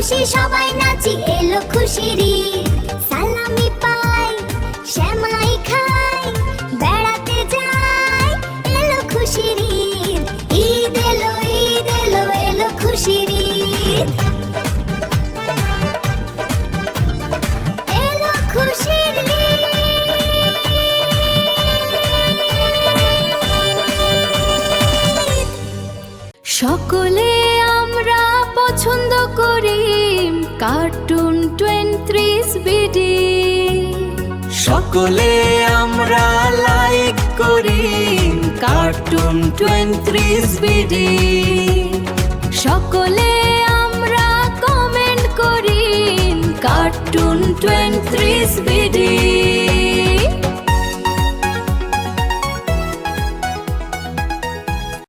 খুশি সবাই নাচি, এলো খুশির ঈদ। সালামি পাই, সেমাই খাই, বেড়াতে যাই, এলো খুশির ঈদ। ঈদ এলো, ঈদ এলো, এলো খুশির ঈদ। এলো খুশির ঈদ। সকলে আমরা পছন্দ করি কার্টুন 23 বিডি। সকলে আমরা লাইক করি কার্টুন 23 বিডি। সকলে আমরা কমেন্ট করি কার্টুন 23 বিডি।